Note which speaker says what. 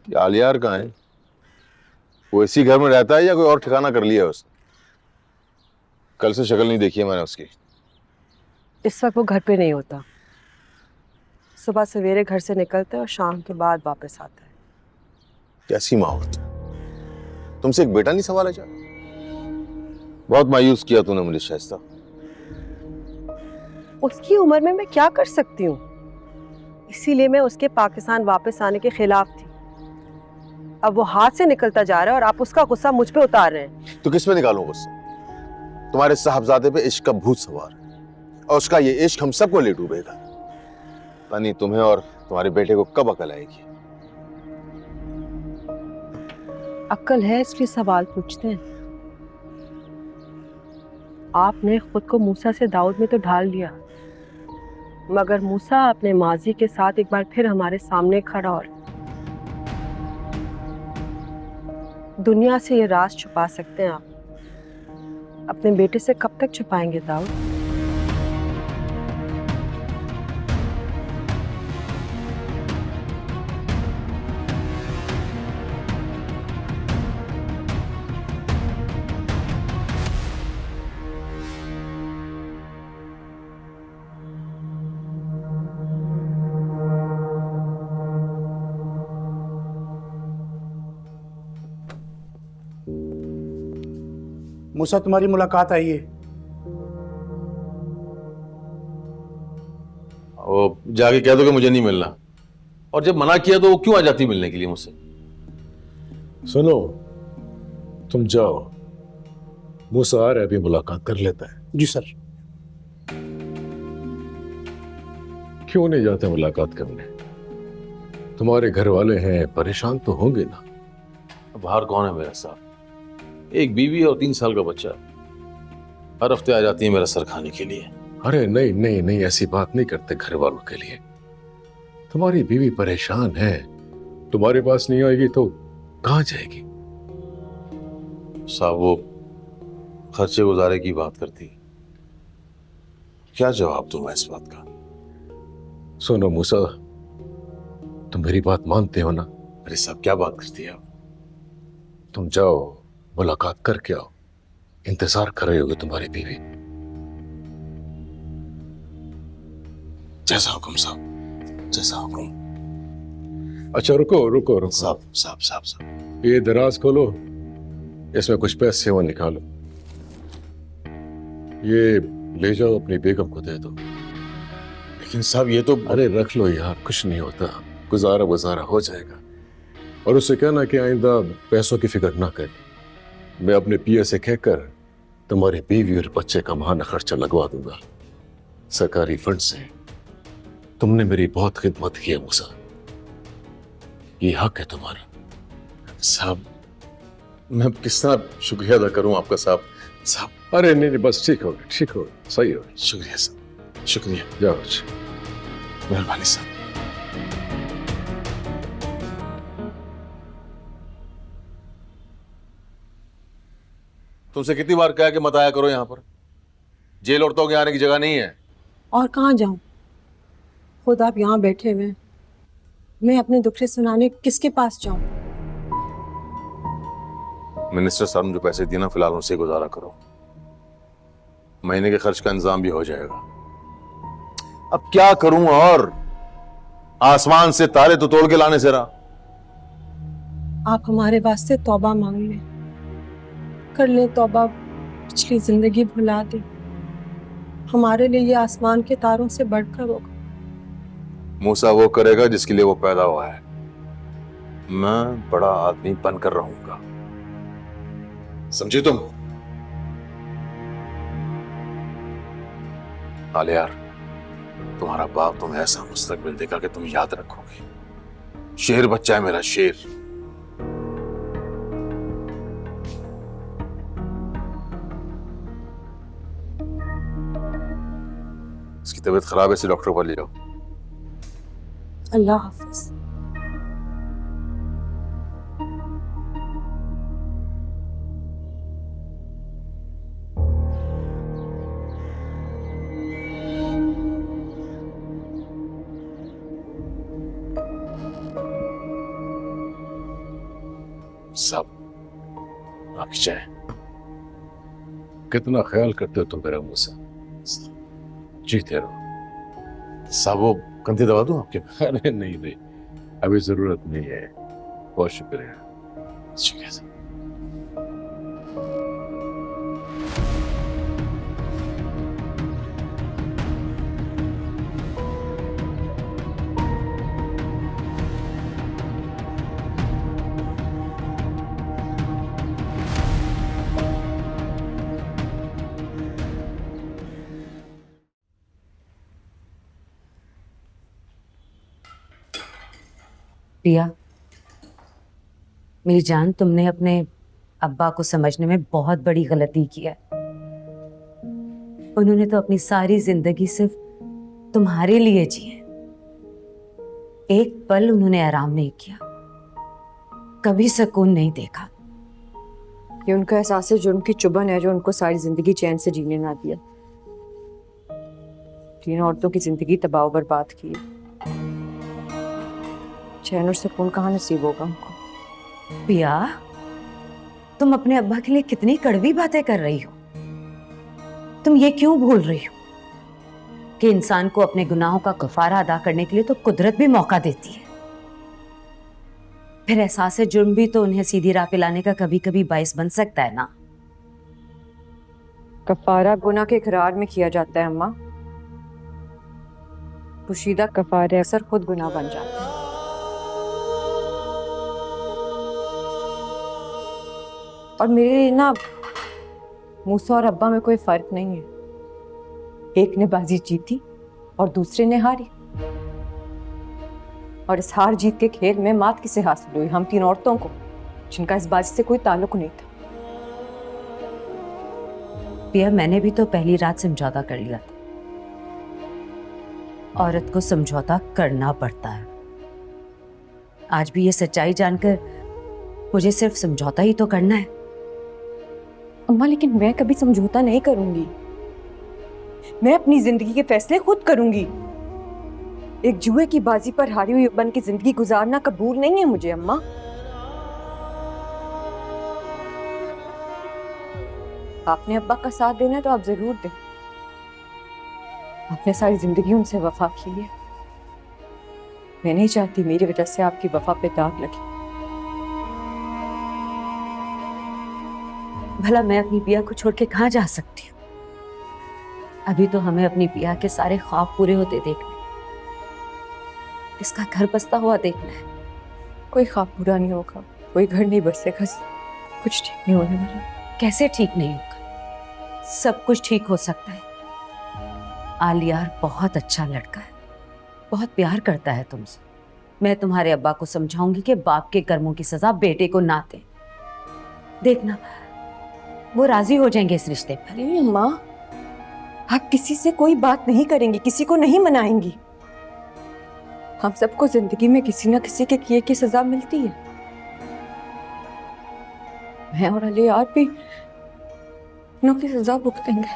Speaker 1: ये आलियार कहाँ है? वो इसी घर में रहता है या कोई और ठिकाना कर लिया है उसने? कल से शक्ल नहीं देखी है मैंने उसकी।
Speaker 2: इस वक्त वो घर पे नहीं होता। सुबह सवेरे घर से निकलता है और शाम के बाद वापस आता है।
Speaker 1: कैसी माँ हो तुमसे एक बेटा नहीं सवाल है क्या? बहुत मायूस किया तूने मुझे शाइस्ता।
Speaker 2: उसकी उम्र में मैं क्या कर सकती हूँ? इसीलिए मैं उसके पाकिस्तान वापस आने के खिलाफ थी। अब वो हाथ से निकलता जा रहा है और आप उसका गुस्सा मुझ पे उतार रहे हैं।
Speaker 1: तो किस पे निकालूं गुस्सा? तुम्हारे साहबजादे पे इश्क का भूत सवार है और उसका ये इश्क हम सबको ले डूबेगा। पता नहीं तुम्हें और तुम्हारे बेटे को कब अकल आएगी।
Speaker 2: अक्ल है इसलिए सवाल पूछते हैं। आपने खुद को मूसा से दाऊद में तो ढाल लिया, मगर मूसा अपने माजी के साथ एक बार फिर हमारे सामने खड़ा और दुनिया से ये राज छुपा सकते हैं आप, अपने बेटे से कब तक छुपाएंगे दाऊद?
Speaker 3: मूसा, तुम्हारी मुलाकात आई है।
Speaker 1: वो जाके कह दो कि मुझे नहीं मिलना। और जब मना किया तो वो क्यों आ जाती मिलने के लिए मुझसे?
Speaker 4: सुनो, तुम जाओ, मूसा आ रहा है, अभी मुलाकात कर लेता है।
Speaker 3: जी सर।
Speaker 4: क्यों नहीं जाते मुलाकात करने? तुम्हारे घर वाले हैं, परेशान तो होंगे ना।
Speaker 1: बाहर कौन है मेरे साथ? एक बीवी और 3 साल का बच्चा। हर हफ्ते आ जाती है मेरा सर खाने के लिए।
Speaker 4: अरे नहीं नहीं नहीं, ऐसी बात नहीं करते घर वालों के लिए। तुम्हारी बीवी परेशान है, तुम्हारे पास नहीं आएगी तो कहां जाएगी?
Speaker 1: साहब वो खर्चे गुजारे की बात करती, क्या जवाब दूं मैं इस बात का?
Speaker 4: सुनो मूसा, तुम मेरी बात मानते हो ना?
Speaker 1: अरे साहब क्या बात करती है आप?
Speaker 4: तुम जाओ, मुलाकात करके आओ, इंतजार कर रही होगी तुम्हारी बीवी।
Speaker 1: जैसा हुक्म साहब, जैसा हुक्म।
Speaker 4: अच्छा रुको रुको रुको,
Speaker 1: साहब साहब साहब साहब।
Speaker 4: ये दराज खोलो, इसमें कुछ पैसे वो निकालो। ये ले जाओ, अपनी बेगम को दे दो।
Speaker 1: लेकिन साहब ये तो।
Speaker 4: अरे रख लो यार, कुछ नहीं होता, गुजारा गुजारा हो जाएगा। और उससे कहना कि आइंदा पैसों की फिक्र ना करे। मैं अपने पीए से कहकर तुम्हारी बीवी और बच्चे का महाना खर्चा लगवा दूंगा, सरकारी फंड से। तुमने मेरी बहुत खिदमत की है मूसा, ये हक है तुम्हारा।
Speaker 1: साहब मैं किस तरह शुक्रिया अदा करूं आपका साहब? साहब
Speaker 4: अरे नहीं नहीं, बस ठीक हो गया, ठीक हो गया, सही हो गया।
Speaker 1: शुक्रिया साहब, शुक्रिया,
Speaker 4: जाओ।
Speaker 1: मेहरबानी साहब। तुमसे कितनी बार कहा कि मत आया करो यहाँ पर? जेल औरतों के आने की जगह नहीं है।
Speaker 2: और कहाँ जाऊं? खुद आप यहाँ बैठे हुए हैं, मैं अपने दुख सुनाने किसके पास जाऊं?
Speaker 1: मिनिस्टर साहब ने जो पैसे दिए ना, फिलहाल उनसे गुजारा करो। महीने के खर्च का इंतजाम भी हो जाएगा। अब क्या करूं और? आसमान से तारे तो तोड़ के लाने से रहा।
Speaker 2: आप हमारे वास्ते तौबा मांग लें, कर लें तौबा, पिछली जिंदगी भुला दें। हमारे लिए ये आसमान के तारों से बढ़कर होगा।
Speaker 1: मूसा वो करेगा जिसके लिए वो पैदा हुआ है। मैं बड़ा आदमी बनकर रहूंगा, समझे तुम? आलियार, तुम्हारा बाप तुम्हें ऐसा मुस्तकबिल देगा कि तुम याद रखोगे। शेर बच्चा है मेरा, शेर। इसकी तबीयत खराब है, इसे डॉक्टर को ले जाओ।
Speaker 2: अल्लाह हाफिज।
Speaker 1: साहब आपकी चाय।
Speaker 4: कितना ख्याल करते हो तुम मेरा मूसा। जीते रहो।
Speaker 1: साहब वो कंधी दबा दूं आपके?
Speaker 4: अरे नहीं नहीं, अभी जरूरत नहीं है। बहुत शुक्रिया।
Speaker 1: शुक्रिया साहब।
Speaker 5: पिया, मेरी जान, तुमने अपने अब्बा को समझने में बहुत बड़ी गलती की है। उन्होंने तो अपनी सारी जिंदगी सिर्फ तुम्हारे लिए जी है। एक पल उन्होंने आराम नहीं किया, कभी सुकून नहीं देखा।
Speaker 6: ये उनका एहसास जुर्म की चुभन है जो उनको सारी जिंदगी चैन से जीने ना दिया। 3 औरतों की जिंदगी तबाह बर्बाद की। चैन और सुकून कहाँ नसीब होगा उनको।
Speaker 5: पिया, तुम अपने अब्बा के लिए कितनी कड़वी बातें कर रही हो। तुम ये क्यों भूल रही हो कि इंसान को अपने गुनाहों का कफारा अदा करने के लिए तो कुदरत भी मौका देती है। फिर एहसास जुर्म भी तो उन्हें सीधी राह पे लाने का कभी कभी बाइस बन सकता है ना।
Speaker 6: कफारा गुनाह के इकरार में किया जाता है अम्मा। पोशीदा कफारे अक्सर खुद गुनाह बन जाते हैं। और मेरे लिए ना मूसा और अब्बा में कोई फर्क नहीं है। एक ने बाजी जीती और दूसरे ने हारी। और इस हार जीत के खेल में मात किसे हासिल हुई? हम 3 औरतों को, जिनका इस बाजी से कोई ताल्लुक नहीं था।
Speaker 5: पिया, मैंने भी तो पहली रात समझौता कर लिया था। औरत को समझौता करना पड़ता है। आज भी ये सच्चाई जानकर मुझे सिर्फ समझौता ही तो करना है।
Speaker 6: अम्मा, लेकिन मैं कभी समझौता नहीं करूंगी। मैं अपनी जिंदगी के फैसले खुद करूंगी। एक जुए की बाजी पर हारी हुई बन की जिंदगी गुजारना कबूल नहीं है मुझे अम्मा। आपने अब्बा का साथ देना है तो आप जरूर दें। आपने सारी जिंदगी उनसे वफा की है। मैं नहीं चाहती मेरी वजह से आपकी वफा पे दाग लगे।
Speaker 5: भला मैं अपनी पिया को छोड़ के कहाँ जा सकती हूँ? अभी तो हमें अपनी पिया के सारे ख्वाब पूरे होते देखने, इसका घर बसता हुआ देखना है।
Speaker 6: कोई ख्वाब पूरा नहीं होगा, कोई घर नहीं बसेगा, कुछ ठीक नहीं होने वाला।
Speaker 5: कैसे ठीक नहीं होगा? सब कुछ ठीक हो सकता है। आलियार बहुत अच्छा लड़का है, बहुत प्यार करता है तुमसे। मैं तुम्हारे अब्बा को समझाऊंगी कि बाप के कर्मों की सजा बेटे को ना दे। देखना, वो राजी हो जाएंगे इस रिश्ते पर।
Speaker 6: अरे माँ, आप किसी से कोई बात नहीं करेंगी, किसी को नहीं मनाएंगी। हम सबको जिंदगी में किसी ना किसी के किए की सजा मिलती है। मैं और अली यार भी अपनी सजा भुगतेंगे।